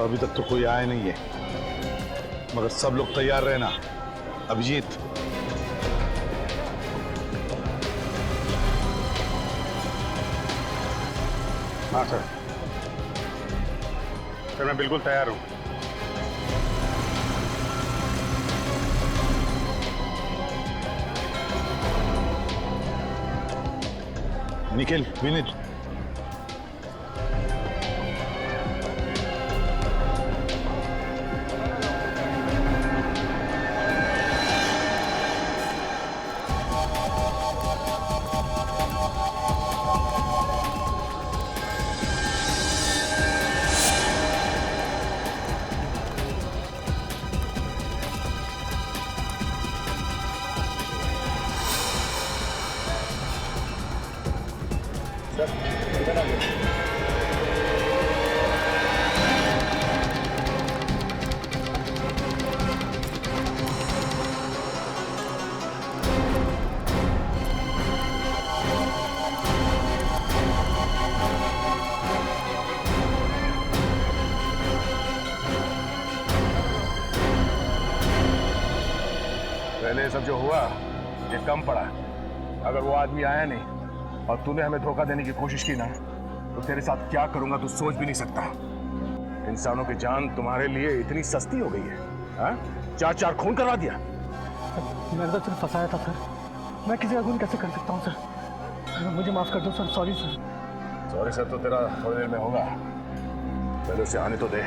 अभी तक तो कोई आया नहीं है, मगर सब लोग तैयार रहना। अभिजीत, हाँ सर, मैं बिल्कुल तैयार हूँ। निखिल, विनीत, पहले ये सब जो हुआ ये कम पड़ा। अगर वो आदमी आया नहीं और तूने हमें धोखा देने की कोशिश की ना, तो तेरे साथ क्या करूंगा तू सोच भी नहीं सकता। इंसानों की जान तुम्हारे लिए इतनी सस्ती हो गई है, हाँ? 4-4 खून करवा दिया। मैंने तो सिर्फ फंसाया था सर, मैं किसी का खून कैसे कर सकता हूँ सर, मुझे माफ कर दो sir. Sorry sir. Sorry sir तो तेरा थोड़ी देर में होगा, पहले उसे आने तो दे।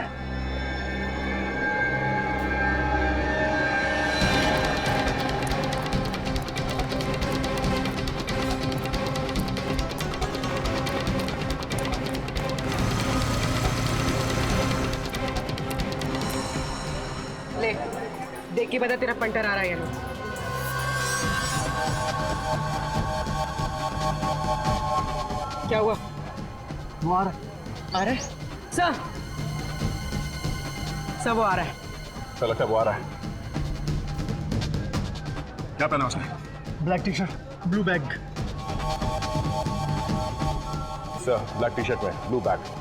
ले, देख के बता तेरा पंटर आ रहा है या नहीं। क्या हुआ? वो आ रहा है सर, सब वो आ रहा है। क्या लगता है वो आ रहा है? क्या पहना उसने? Black T shirt, blue bag. Sir, black T shirt में ब्लू बैग।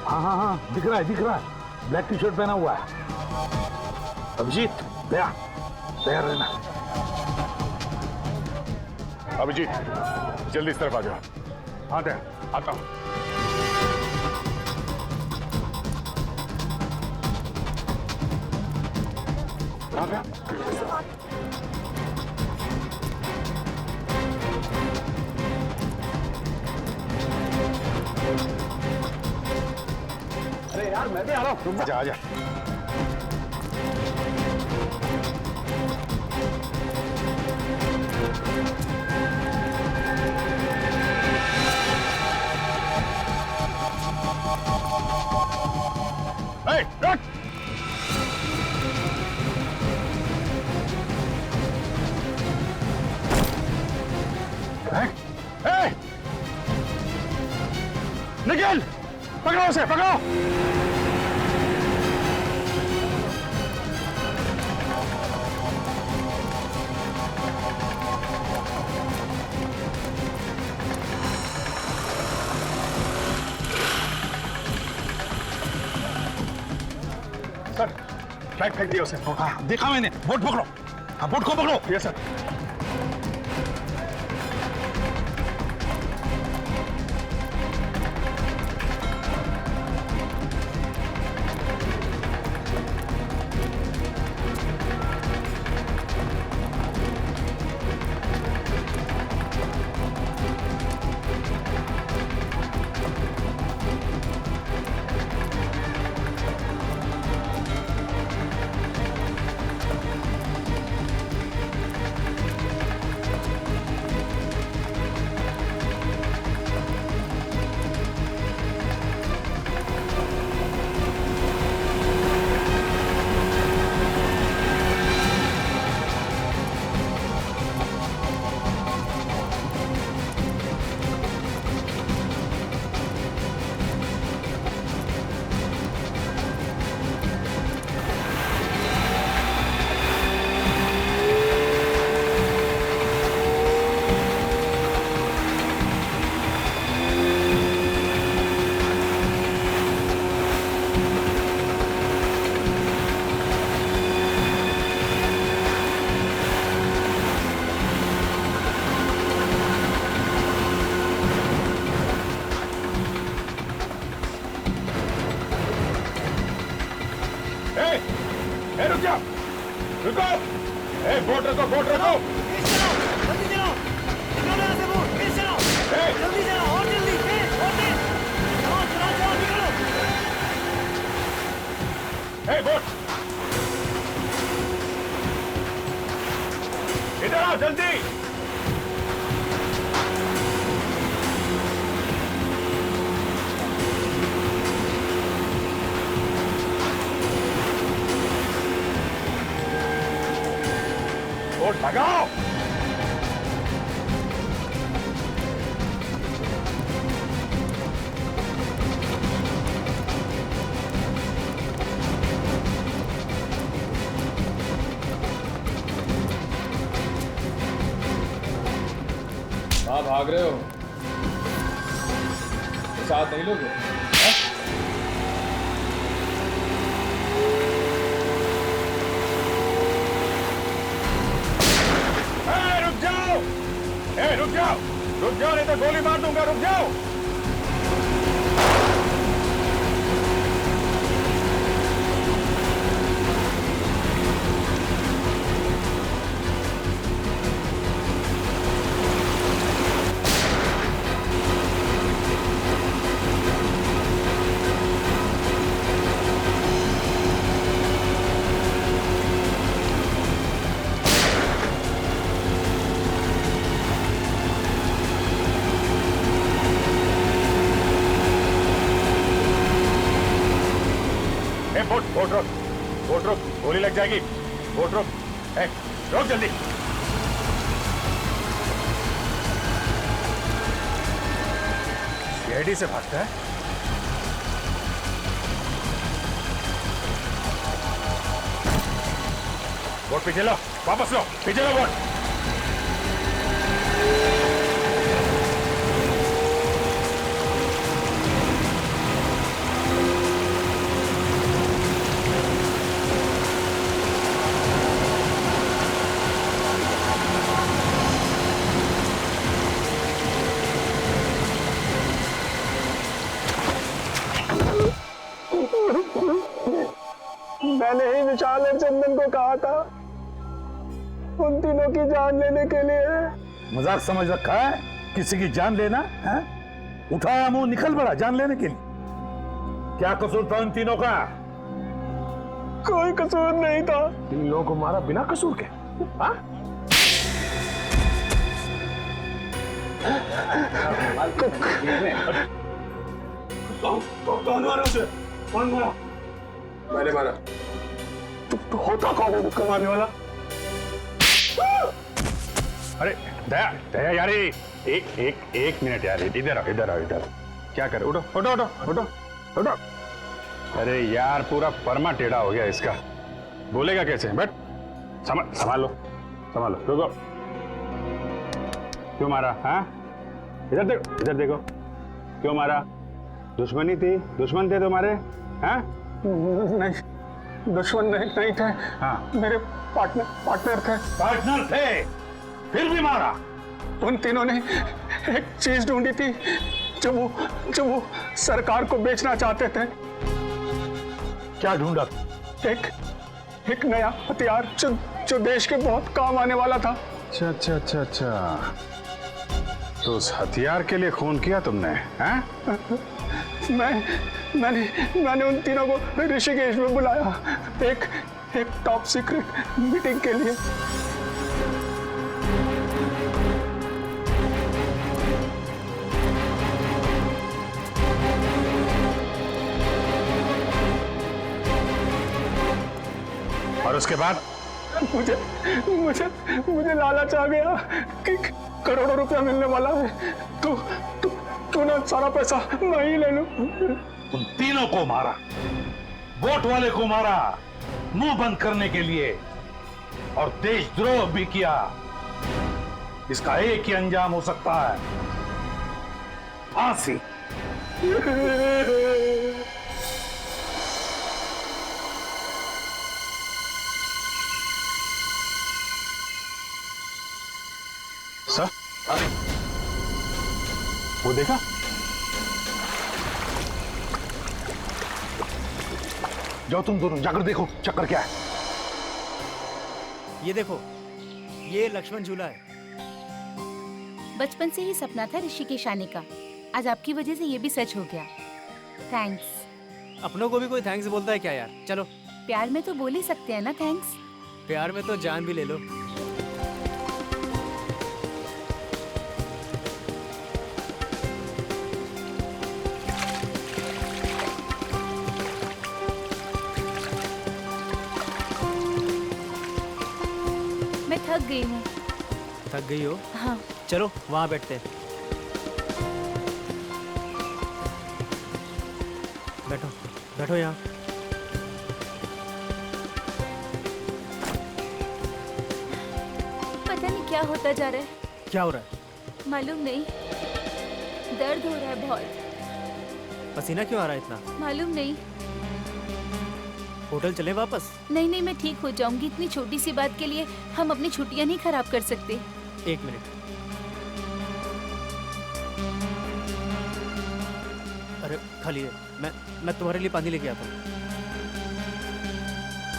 हाँ हाँ हाँ, दिख रहा है, दिख रहा है, ब्लैक टी शर्ट पहना हुआ है। अभिजीत, तैयार रहना। अभिजीत, जल्दी इस तरफ आ जाओ। हाँ दे, आता हूँ। कहाँ गया? अरे यार, मैं भी आ रहा हूँ। आजा आजा। Hey, run! Hey! निखिल, पकड़ो उसे, पकड़ो! सर, फ्लैग फेंक दिया उसे। हाँ, देखा मैंने। बोट पकड़ो। हाँ, बोट को पकड़ो। Yes sir. जा, रुको। ए, बोट रखो, बोट रखो। जल्दी चलाओ, निकालो यहाँ से बोट, तेज चलाओ, जल्दी चलाओ, और जल्दी, तेज, और तेज, चलाओ, चलाओ, चलाओ, निकालो। ए, बोट इधर आओ जल्दी। बोट भगाओ। कहाँ भाग रहे हो? तो साथ नहीं लोगे? रुक जाओ, रुक जाओ, रुक जाओ, नहीं तो गोली मार दूंगा। रुक जाओ। बोट बोट रोक, बोट रोक, गोली लग जाएगी। बोट रोक, रोक जल्दी। सीआईडी से भागता है। बोट पीछे लो, वापस लो, पीछे लो बोट। मैंने ही विशाल और चंदन को कहा था उन तीनों की जान लेने के लिए। मजाक समझ रखा है किसी की जान लेना है? उठाया मुंह निकल पड़ा जान लेने के लिए। क्या कसूर था उन तीनों का? कोई कसूर नहीं था। इन लोगों को मारा बिना कसूर के? हाँ? कौन मारा उसे? कौन मारा? मैंने मारा। तो होता कौन है उसको मारने वाला? अरे दया, दया यार, एक मिनट यार, इधर आओ, इधर आओ, इधर। क्या कर? उठो, उठो, उठो, उठो, उठो। अरे यार, पूरा परमा टेढ़ा हो गया इसका। बोलेगा कैसे? बैठ, संभालो, संभालो। रुको, क्यों मारा? हाँ, इधर देखो, इधर देखो। क्यों मारा? दुश्मनी थी? दुश्मन थे तुम्हारे? हाँ? नहीं, दुश्मन नहीं थे। हाँ, मेरे पार्टनर थे। पार्टनर थे, फिर भी मारा? उन तीनों ने एक चीज ढूंढी थी जो वो सरकार को बेचना चाहते थे। क्या ढूंढा? एक नया हथियार जो देश के बहुत काम आने वाला था। अच्छा अच्छा अच्छा अच्छा, तो उस हथियार के लिए खून किया तुमने? हाँ? मैंने उन तीनों को ऋषिकेश में बुलाया एक टॉप सीक्रेट मीटिंग के लिए। और उसके बाद? मुझे लालच आ गया कि करोड़ों रुपया मिलने वाला है, तो ना सारा पैसा मैं ही ले लूं। उन तीनों को मारा, वोट वाले को मारा मुंह बंद करने के लिए, और देशद्रोह भी किया। इसका एक ही अंजाम हो सकता है, फांसी। सर, वो देखा? जाओ तुम दोनों जाकर देखो चक्कर क्या है। ये देखो, ये लक्ष्मण झूला है। बचपन से ही सपना था ऋषिकेश आने का। आज आपकी वजह से ये भी सच हो गया। थैंक्स। अपनों को भी कोई थैंक्स बोलता है क्या यार? चलो। प्यार में तो बोल ही सकते हैं ना थैंक्स। प्यार में तो जान भी ले लो। मैं थक गई हूँ। थक गई हो? हाँ। चलो वहाँ बैठते हैं। बैठो, बैठो यहाँ। पता नहीं क्या होता जा रहा है। क्या हो रहा है? मालूम नहीं, दर्द हो रहा है बहुत। पसीना क्यों आ रहा है इतना? मालूम नहीं। होटल चले वापस? नहीं नहीं, मैं ठीक हो जाऊंगी। इतनी छोटी सी बात के लिए हम अपनी छुट्टियां नहीं खराब कर सकते। 1 मिनट। अरे खाली है। मैं तुम्हारे लिए पानी लेके आता हूँ।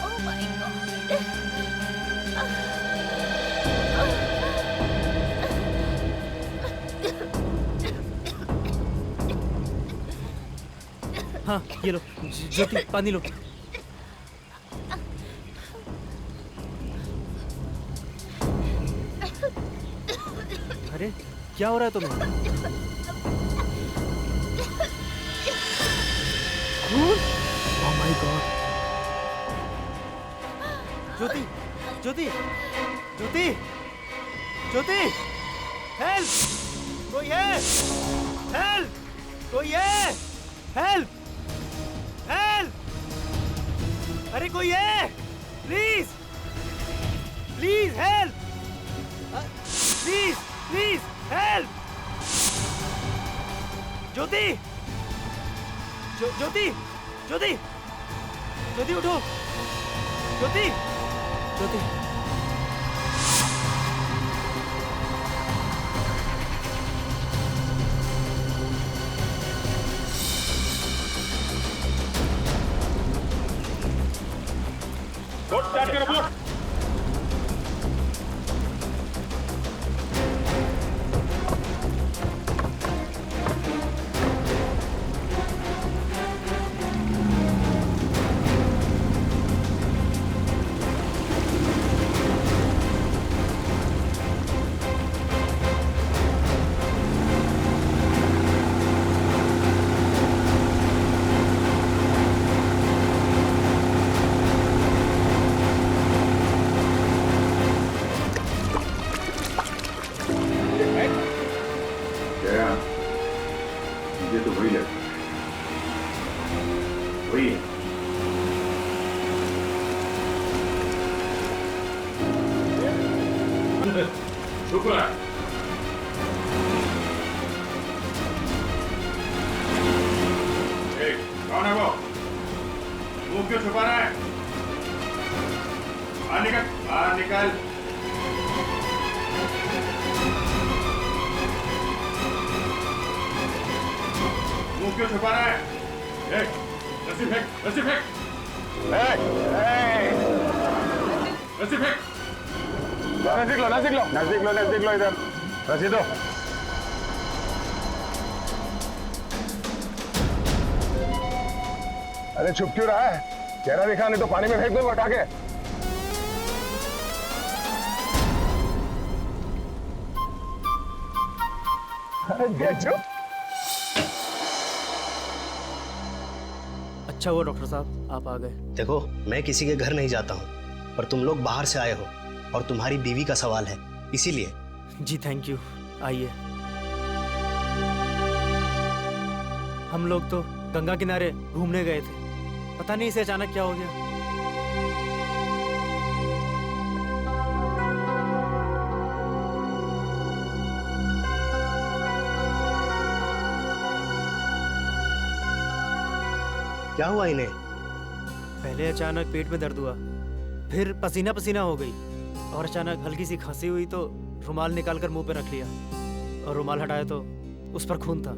ओह माय हाँ ये लो ज्योति, पानी लो। अरे क्या हो रहा है तुम्हें? Oh my God. Jyoti, Jyoti, Jyoti, Jyoti, help! कोई है? हेल्प! कोई है? हेल्प! हेल्प! अरे कोई है? Please, please help! Please, please help! Jyoti, Jyoti, Jyoti, Jyoti उठो! ज्योति, ज्योति। बोट स्टार्ट करो, बोट। मुझे तो वही लगता है, वही है। शुक्र है। कौन है वो? मुंह क्यों छुपा रहा है? बाहर निकल, बाहर निकल। मुंह क्यों छुपा रहा है? रस्सी फेंक, रस्सी फेंक, रस्सी फेंक। नजदीक लो, नजदीक लो, नजदीक लो, नजदीक लो, इधर रस्सी दो। अरे छुप क्यों रहा है? चेहरा दिखा, नहीं तो पानी में फेंक दो उठा के। अरे चुप। अच्छा हुआ डॉक्टर साहब आप आ गए। देखो, मैं किसी के घर नहीं जाता हूँ, पर तुम लोग बाहर से आए हो और तुम्हारी बीवी का सवाल है, इसीलिए। जी थैंक यू। आइए। हम लोग तो गंगा किनारे घूमने गए थे, पता नहीं इसे अचानक क्या हो गया। क्या हुआ इन्हें? पहले अचानक पेट में दर्द हुआ, फिर पसीना पसीना हो गई और अचानक हल्की सी खांसी हुई तो रुमाल निकालकर मुंह पे रख लिया और रुमाल हटाया तो उस पर खून था।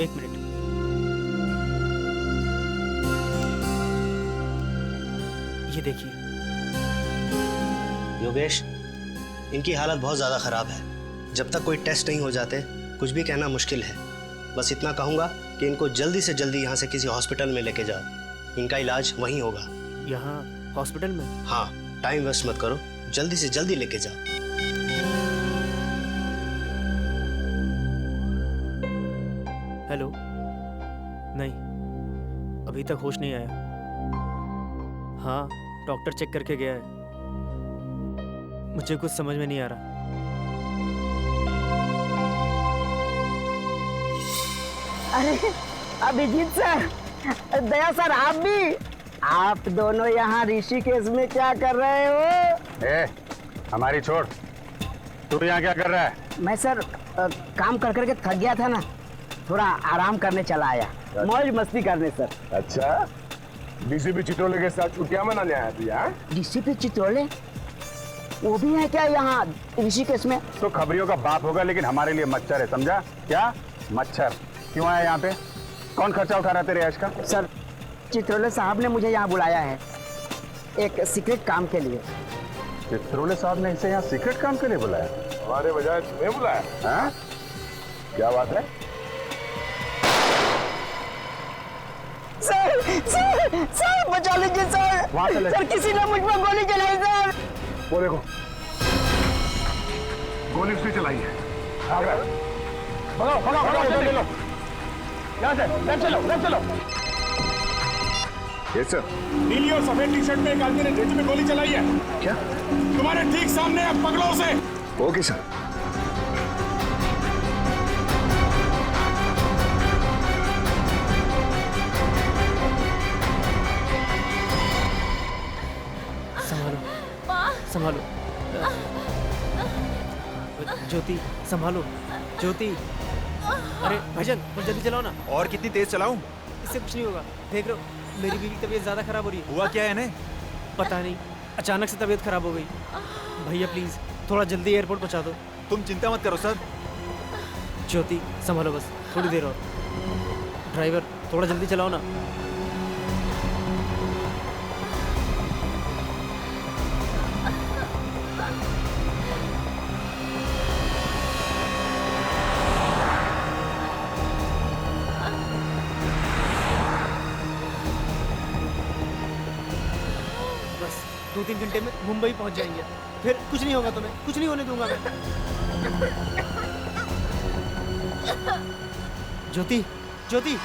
1 मिनट। ये देखिए। योगेश, इनकी हालत बहुत ज़्यादा ख़राब है। जब तक कोई टेस्ट नहीं हो जाते कुछ भी कहना मुश्किल है। बस इतना कहूँगा कि इनको जल्दी से जल्दी यहाँ से किसी हॉस्पिटल में लेके जाओ। इनका इलाज वहीं होगा। यहाँ हॉस्पिटल में? हाँ, टाइम वेस्ट मत करो, जल्दी से जल्दी लेके जाओ। हेलो? नहीं, अभी तक होश नहीं आया। हाँ, डॉक्टर चेक करके गया है। मुझे कुछ समझ में नहीं आ रहा। अरे अभिजीत सर, दया सर, आप दोनों यहाँ ऋषिकेश में क्या कर रहे हो? हमारी छोड़, तू यहाँ क्या कर रहा है? मैं सर काम कर करके थक गया था ना, थोड़ा आराम करने चला आया, मौज मस्ती करने सर। अच्छा, डीसीपी चिटोले के साथ छुट्टियां मनाने आया तू यहाँ? डीसीपी चितौले वो भी है क्या यहाँ ऋषिकेश में? तो खबरियों का बाप होगा, लेकिन हमारे लिए मच्छर है, समझा? क्या मच्छर? क्यों आया यहाँ पे? कौन खर्चा उठा रहा है तेरे ऐश का? सर, चितौले साहब ने मुझे यहाँ बुलाया है एक सीक्रेट काम के लिए। चित्रोले साहब ने इसे यहाँ सीक्रेट काम के लिए बुलाया? हमारे बजाय तुम्हें बुलाया? हाँ? क्या बात है? सर बचा लीजिए सर। सर किसी ने मुझ पर गोली चलाई सर। वो देखो, गोली उसने चलाई है। भाग रहा है। भगाओ, ले लो। यहाँ से, लेफ्ट चलो। Yes sir. नीली और सफेद टी शर्ट में एक आदमी ने ढेंच में गोली चलाई है। क्या? तुम्हारे ठीक सामने है, पकड़ो उसे। Okay sir. संभालो ज्योति, संभालो ज्योति। अरे भजन, कुछ जल्दी चलाओ ना। और कितनी तेज चलाऊं? इससे कुछ नहीं होगा। देख रहे हो मेरी बीवी की तबीयत ज्यादा खराब हो रही है। हुआ क्या है इन्हें? पता नहीं, अचानक से तबीयत खराब हो गई। भैया प्लीज थोड़ा जल्दी एयरपोर्ट पहुंचा दो। तुम चिंता मत करो सर। ज्योति संभालो, बस थोड़ी देर और। ड्राइवर थोड़ा जल्दी चलाओ ना। बस 2-3 घंटे में मुंबई पहुंच जाएंगे। फिर कुछ नहीं होगा, तुम्हें कुछ नहीं होने दूंगा मैं। ज्योति, ज्योति,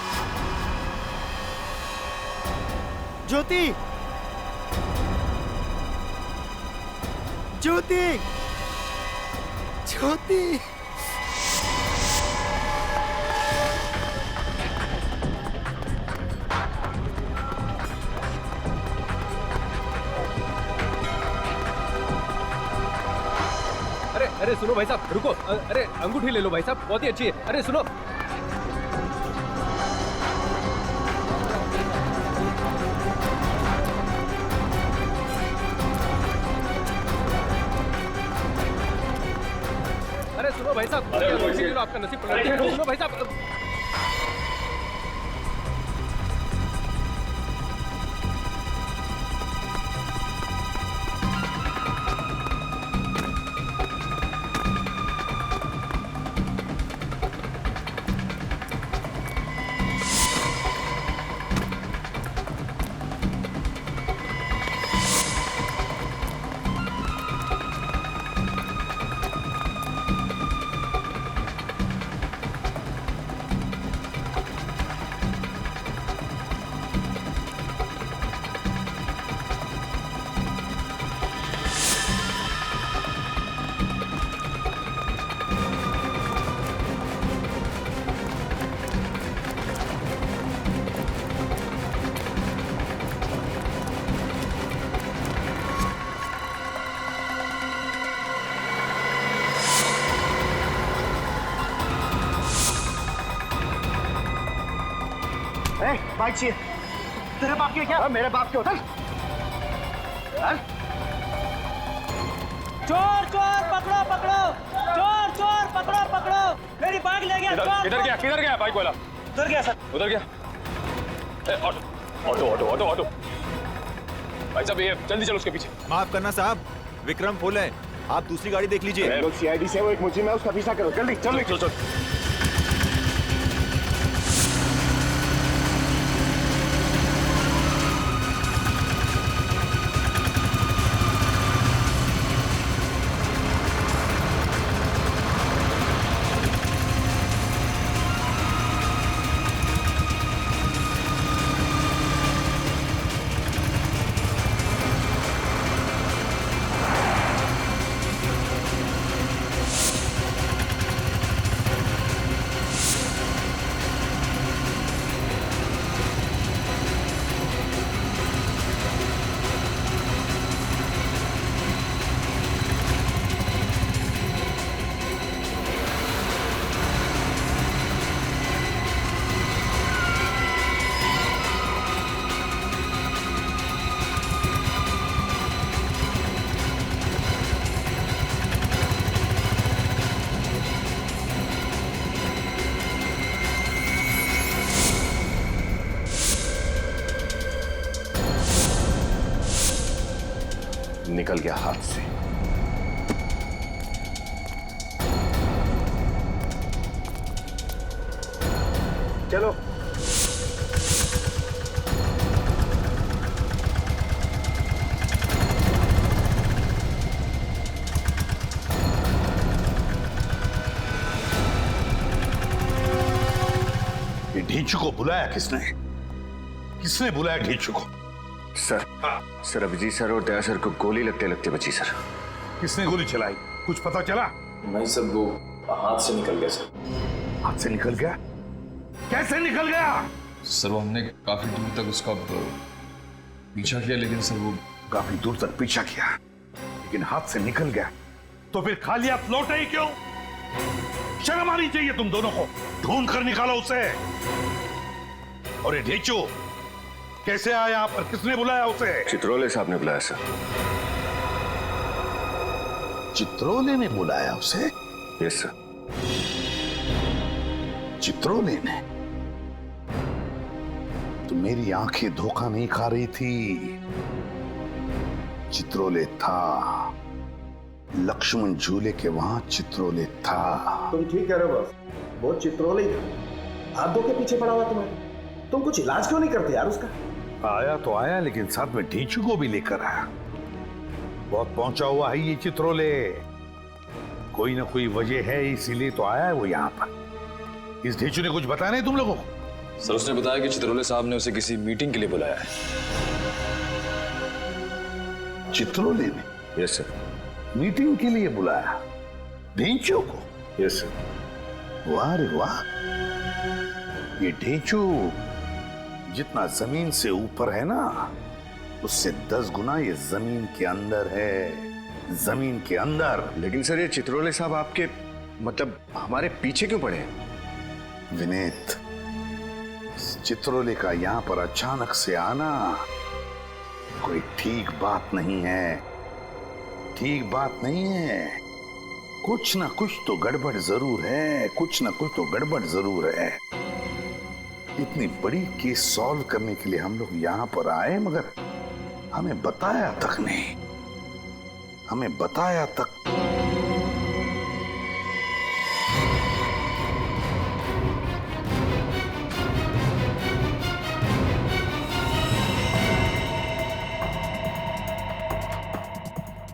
ज्योति, ज्योति, ज्योति। अरे सुनो भाई साहब, रुको। अरे अंगूठी ले लो भाई साहब, बहुत ही अच्छी है। अरे सुनो, अरे सुनो भाई साहब, अंगूठी ले लो, आपका नसीब पलट जाएगा। सुनो भाई साहब। बाइक चाहिए। तेरे बाप की क्या? मेरे बाप के होटल। चोर चोर पकड़ो पकड़ो, चोर चोर पकड़ो पकड़ो, मेरी बाइक ले गया। किधर गया बाइक वाला? उधर गया सर। उधर गया। Auto auto auto auto auto. भाई साहब ये जल्दी चलो उसके पीछे। माफ करना साहब, विक्रम फुल है, आप दूसरी गाड़ी देख लीजिए। लोग सीआईडी से, वो एक मुजिम है, उसका पीछा करो, जल्दी जल्दी। चल चल। निकल गया हाथ से। चलो। ये ढींचू को बुलाया किसने? किसने बुलाया ढींचू को? सर, सर अभिजीत सर और दया सर को गोली लगते लगते बची सर। किसने गोली चलाई? कुछ पता चला? नहीं सर, वो हाथ से निकल गया सर। हाथ से निकल गया? कैसे निकल गया? सर वो हमने काफी दूर तक उसका पीछा किया, लेकिन सर वो काफी दूर तक पीछा किया लेकिन हाथ से निकल गया, तो फिर खाली हाथ लौटे ही क्यों? शर्म आनी चाहिए तुम दोनों को। ढूंढ कर निकालो उसे। और ये ढींचू कैसे आया यहाँ पर? किसने बुलाया उसे? चित्रोले साहब ने बुलाया सर। चित्रोले ने बुलाया उसे? Yes sir. चित्रोले ने? तो मेरी आंखें धोखा नहीं खा रही थी। चित्रोले था, लक्ष्मण झूले के वहां चित्रोले था। तुम ठीक कह रहे हो बॉस, वो चित्रोले ही था। हाथ धो के पीछे पड़ा हुआ तुम्हें। तुम कुछ इलाज क्यों नहीं करते यार उसका? आया तो आया, लेकिन साथ में ढींचू को भी लेकर आया। बहुत पहुंचा हुआ है ये चित्रोले। कोई ना कोई वजह है, इसीलिए तो आया है वो यहाँ पर। इस ढींचू ने कुछ बताया नहीं तुम लोगों को? सर उसने बताया कि चित्रोले साहब ने उसे किसी मीटिंग के लिए बुलाया है। चित्रोले ने? Yes sir. मीटिंग के लिए बुलाया ढींचू को? Yes sir. वाह रे वाह। ये ढींचू जितना जमीन से ऊपर है ना, उससे 10 गुना ये जमीन के अंदर है। जमीन के अंदर। लेकिन सर ये चित्रोले साहब आपके मतलब हमारे पीछे क्यों पड़े हैं? विनीत, चित्रोले का यहाँ पर अचानक से आना कोई ठीक बात नहीं है। ठीक बात नहीं है। कुछ ना कुछ तो गड़बड़ जरूर है। कुछ ना कुछ तो गड़बड़ जरूर है। इतनी बड़ी केस सॉल्व करने के लिए हम लोग यहां पर आए, मगर हमें बताया तक नहीं। हमें बताया तक।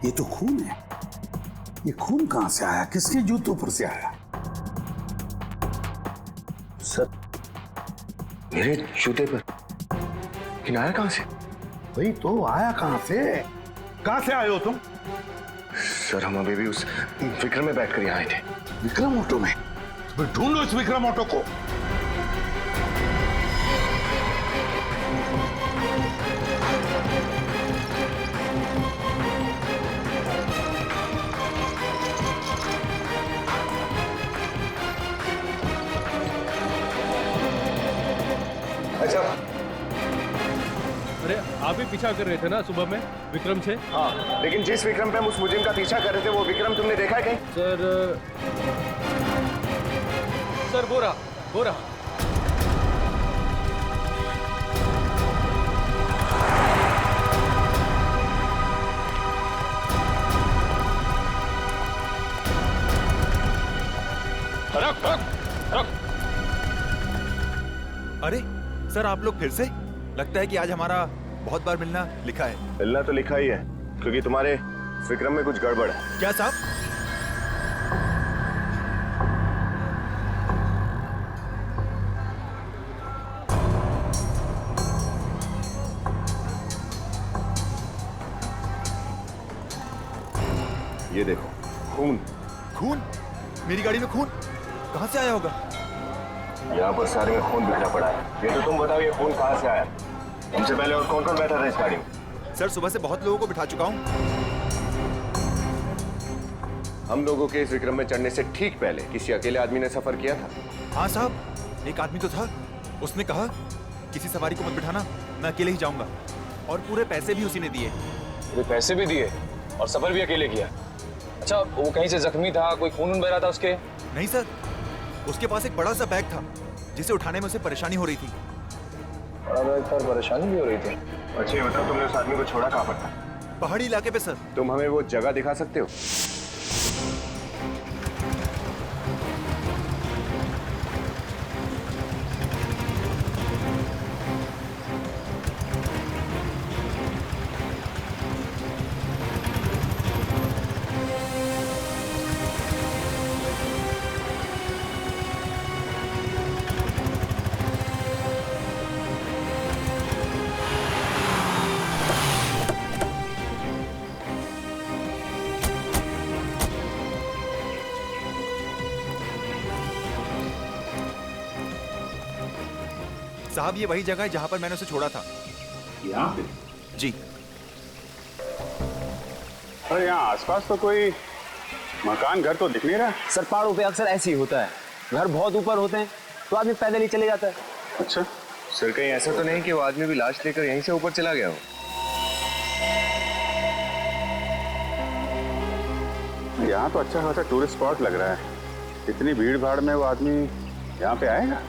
ये तो खून है। ये खून कहां से आया? किसके जूतों पर से आया? सर मेरे जूते पर। लेकिन आया कहां से? भाई तो आया कहां से? कहां से आए हो तुम? सर हम अभी भी उस विक्रम में बैठकर यहाँ आए थे। विक्रम ऑटो में? तो ढूंढो इस विक्रम ऑटो को। अच्छा, अरे आप ही पीछा कर रहे थे ना सुबह में विक्रम से? हाँ, लेकिन जिस विक्रम पे हम उस मुजिम का पीछा कर रहे थे, वो विक्रम तुमने देखा है कहीं? सर वो रहा। अरे सर, आप लोग फिर से? लगता है कि आज हमारा बहुत बार मिलना लिखा है। मिलना तो लिखा ही है, क्योंकि तुम्हारे विक्रम में कुछ गड़बड़ है। क्या साहब? ये देखो, खून। खून? मेरी गाड़ी में खून कहाँ से आया होगा? यहाँ पर सारे में खून बिखरा पड़ा है। ये तो तुम बताओ, ये खून कहाँ से आया? हमसे पहले और कौन कौन बैठा था इस गाड़ी में? सर, सुबह से बहुत लोगों को बिठा चुका हूँ। हम लोगों के इस विक्रम में चढ़ने से ठीक पहले किसी अकेले आदमी ने सफर किया था? हाँ साहब, एक आदमी तो था। उसने कहा किसी सवारी को मत बिठाना, मैं अकेले ही जाऊंगा। और पूरे पैसे भी उसी ने दिए। पूरे पैसे भी दिए और सफर भी अकेले किया? अच्छा, वो कहीं से जख्मी था? कोई खून बह रहा था उसके? नहीं सर, उसके पास एक बड़ा सा बैग था जिसे उठाने में उसे परेशानी हो रही थी। बड़ा बैग था और परेशानी भी हो रही थी? अच्छा, ये बताओ, तुमने उस आदमी को छोड़ा कहाँ पर था? पहाड़ी इलाके पे सर। तुम हमें वो जगह दिखा सकते हो? साहब, ये वही जगह है जहाँ पर मैंने उसे छोड़ा था। यहाँ पे? जी। अरे यहाँ आसपास तो कोई मकान घर तो दिख नहीं रहा। सर, पहाड़ों पे अक्सर ऐसे ही होता है, घर बहुत ऊपर होते हैं तो आदमी पैदल ही चले जाता है। अच्छा सर, कहीं ऐसा तो नहीं कि वो आदमी भी लाश लेकर यहीं से ऊपर चला गया हो? यहाँ तो अच्छा खासा टूरिस्ट स्पॉट लग रहा है। इतनी भीड़ भाड़ में वो आदमी यहाँ पे आएगा?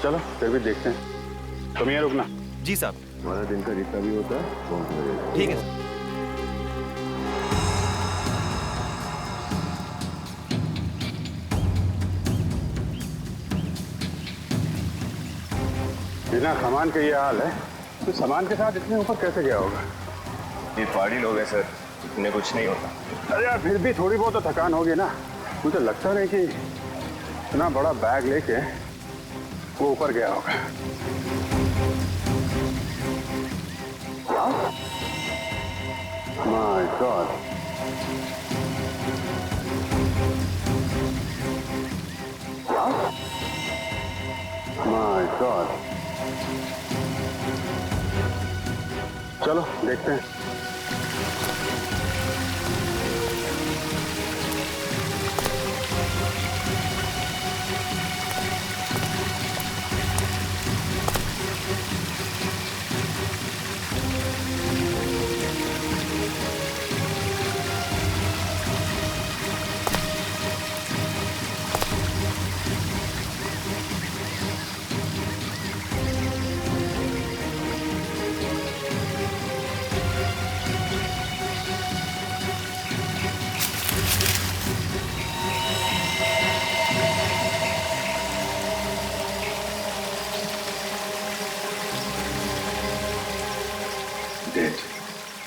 चलो फिर भी देखते हैं। तुम यहाँ रुकना। जी साहब। हमारा दिन का जितना भी होता है पहुंच जाएगा। ठीक है सर। बिना सामान के ये हाल है तो सामान के साथ इतने ऊपर कैसे गया होगा? ये पहाड़ी लोग हैं सर, इतने कुछ नहीं होता। अरे यार, फिर भी थोड़ी बहुत तो थकान होगी ना। मुझे लगता नहीं कि इतना बड़ा बैग लेके वो ऊपर गया होगा। My God. My God. चलो देखते हैं।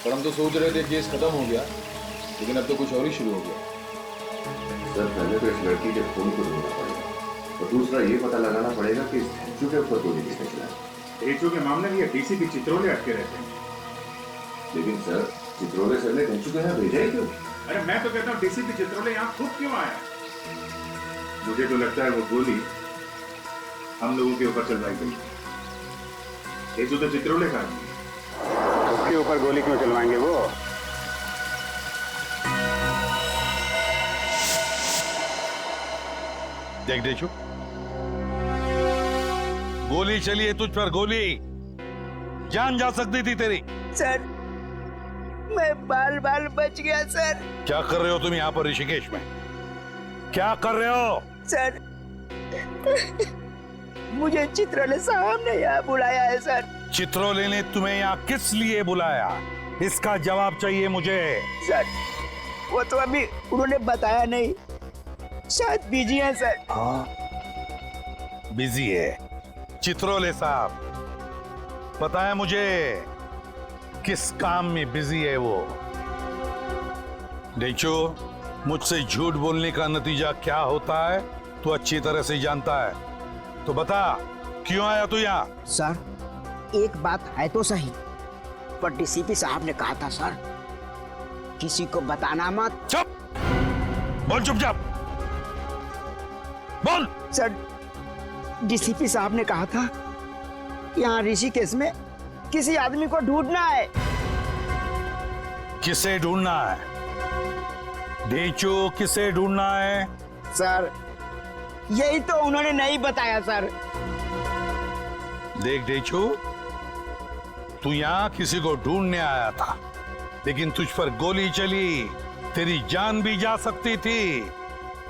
पर हम तो सोच रहे थे केस खत्म हो गया, लेकिन अब तो कुछ और ही शुरू हो गया। सर, पहले तो इस लड़की के खून को ढूंढना पड़ेगा और दूसरा ये पता लगाना पड़ेगा कि इस ढेंचू के ऊपर गोली किसने चलाई। ढेंचू के मामले में ये डीसीपी चित्रोले अटके रहते हैं। लेकिन सर, चित्रोले सर ने ढेंचू को यहाँ भेजा ही क्यों? अरे मैं तो कहता हूँ डीसीपी चित्रोले यहाँ खुद क्यों आया? मुझे तो लगता है वो गोली हम लोगों के ऊपर चलवाई गई। ढेंचू तो चित्रोले का है, उसके ऊपर गोली क्यों चलवाएंगे वो? देख ढेंचू, गोली चली है तुझ पर, गोली। जान जा सकती थी तेरी। सर, मैं बाल बाल बच गया सर। क्या कर रहे हो तुम यहाँ पर ऋषिकेश में? क्या कर रहे हो? सर, मुझे चित्रोले साहब ने यहाँ बुलाया है सर। चित्रोले ने तुम्हें यहाँ किस लिए बुलाया? इसका जवाब चाहिए मुझे। सर, वो तो अभी उन्होंने बताया नहीं, शायद बिजी है सर। हाँ, बिजी है। चित्रोले साहब, पता है मुझे किस काम में बिजी है वो। देखो, मुझसे झूठ बोलने का नतीजा क्या होता है तो अच्छी तरह से जानता है। तो बता, क्यों आया तू यहाँ? सर, एक बात है तो सही, पर डीसीपी साहब ने कहा था सर, किसी को बताना मत। चुप! बोल चुपचाप, बोल। सर, डीसीपी साहब ने कहा था यहाँ ऋषिकेश में किसी आदमी को ढूंढना है। किसे ढूंढना है? डेचो, किसे ढूंढना है? सर, यही तो उन्होंने नहीं बताया सर। देख डेचो, तू यहाँ किसी को ढूंढने आया था, लेकिन तुझ पर गोली चली, तेरी जान भी जा सकती थी।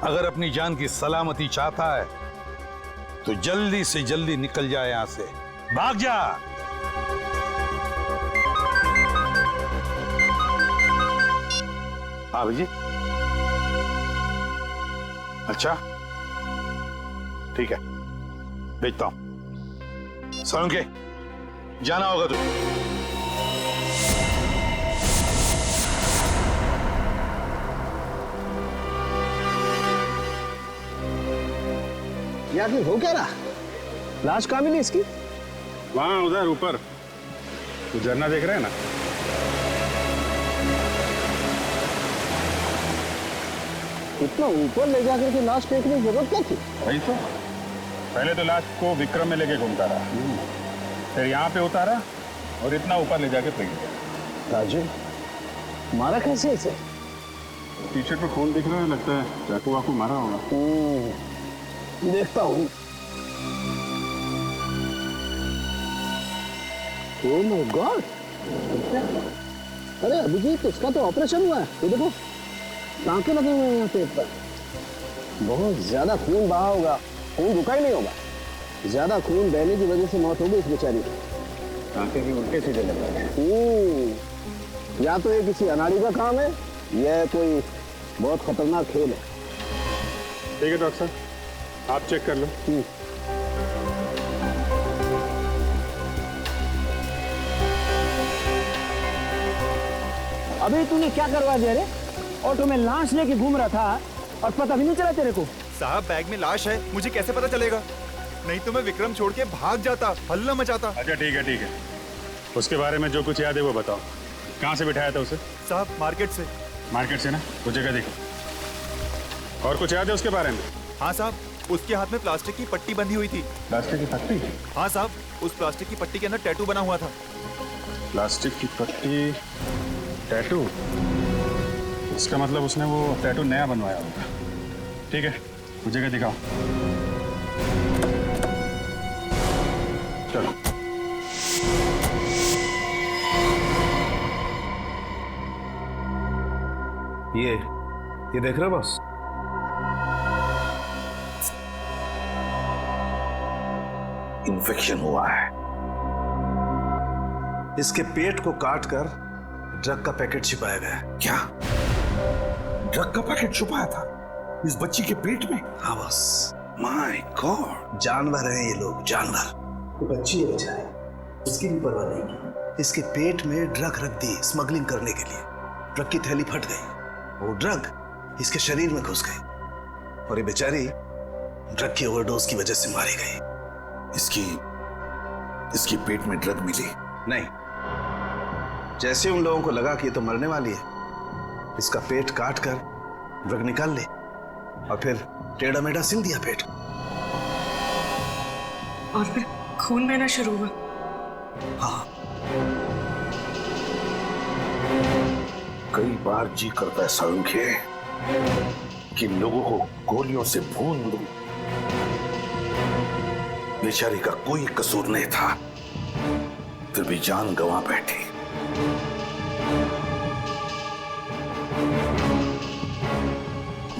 अगर अपनी जान की सलामती चाहता है तो जल्दी से जल्दी निकल जाए यहां से, भाग जा। हाँ भाई जी। अच्छा ठीक है, भेजता हूं। सोलंके, जाना होगा तुझे। आखिर हो क्या रहा? लाश कहाँ मिली इसकी? वहां उधर ऊपर, तू झरना देख रहा है ना? इतना ऊपर ले जाकर के लाश फेंकने की जरूरत क्या थी? वही तो, पहले तो लाश को विक्रम में लेके घूमता रहा, फिर यहाँ पे उतारा और इतना ऊपर ले जाके फेंक दिया। राजू, मारा कैसे इसे? टी शर्ट पे खून दिख रहा है, लगता है चाकू वाकू मारा होगा। देखता हूँ। ओह माय गॉड! अरे अभिजीत, इसका तो ऑपरेशन हुआ है। ये देखो, टांके लगे हुए हैं यहाँ पेट पर। बहुत ज्यादा खून बहा होगा, खून रुका ही नहीं होगा। ज्यादा खून बहने की वजह से मौत हो गई इस बेचारी की। टांके भी उल्टे सीधे लग रहे हैं। या तो ये किसी अनाड़ी का काम है, यह कोई बहुत खतरनाक खेल है। ठीक है डॉक्टर साहब, आप चेक कर लो। अभी तूने क्या करवा दिया रे? ऑटो में लाश लेके घूम रहा था और पता भी नहीं चला तेरे को। साहब, बैग में लाश है, मुझे कैसे पता चलेगा? नहीं तो मैं विक्रम छोड़ के भाग जाता, हल्ला मचाता। अच्छा ठीक है ठीक है, उसके बारे में जो कुछ याद है वो बताओ। कहाँ से बिठाया था उसे? साहब, मार्केट से। मार्केट से ना? वो जगह देखो। और कुछ याद है उसके बारे में? हाँ साहब, उसके हाथ में प्लास्टिक की पट्टी बंधी हुई थी। प्लास्टिक की पट्टी? हाँ साहब, उस प्लास्टिक की पट्टी के अंदर टैटू बना हुआ था। प्लास्टिक की पट्टी, टैटू? इसका मतलब उसने वो टैटू नया बनवाया होगा। ठीक है, वो जगह दिखाओ। चलो। ये देख रहे हो बॉस? इन्फेक्शन हुआ है। इसके पेट को काटकर ड्रग का पैकेट छिपाया गया है। क्या? ड्रग का पैकेट छुपाया था इस बच्ची के पेट में? हाँ बॉस। My God! जानवर हैं ये लोग, जानवर। वो बच्ची है बेचारी, उसकी भी परवाह नहीं की। इसके पेट में ड्रग रख दी स्मगलिंग करने के लिए। ड्रग की थैली फट गई, वो ड्रग इसके शरीर में घुस गई और ये बेचारी ड्रग की ओवरडोज की वजह से मारी गई। इसकी पेट में ड्रग मिली? नहीं, जैसे उन लोगों को लगा कि ये तो मरने वाली है, इसका पेट काट कर ड्रग निकाल ली और फिर टेढ़ा मेढ़ा सिल दिया पेट। और फिर खून बहना शुरू हुआ। हाँ, कई बार जी करता है सोलंके कि लोगों को गोलियों से भून दूं। बेचारी का कोई कसूर नहीं था, फिर भी जान गंवा बैठी।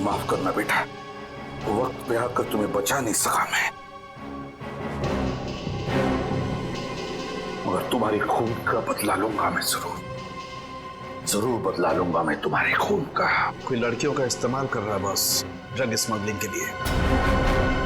माफ करना बेटा, वक्त पे आकर तुम्हें बचा नहीं सका मैं, मगर तुम्हारी खून का बदला लूंगा मैं, जरूर बदला लूंगा मैं तुम्हारे खून का। कोई लड़कियों का इस्तेमाल कर रहा है बॉस, ड्रग स्मगलिंग के लिए।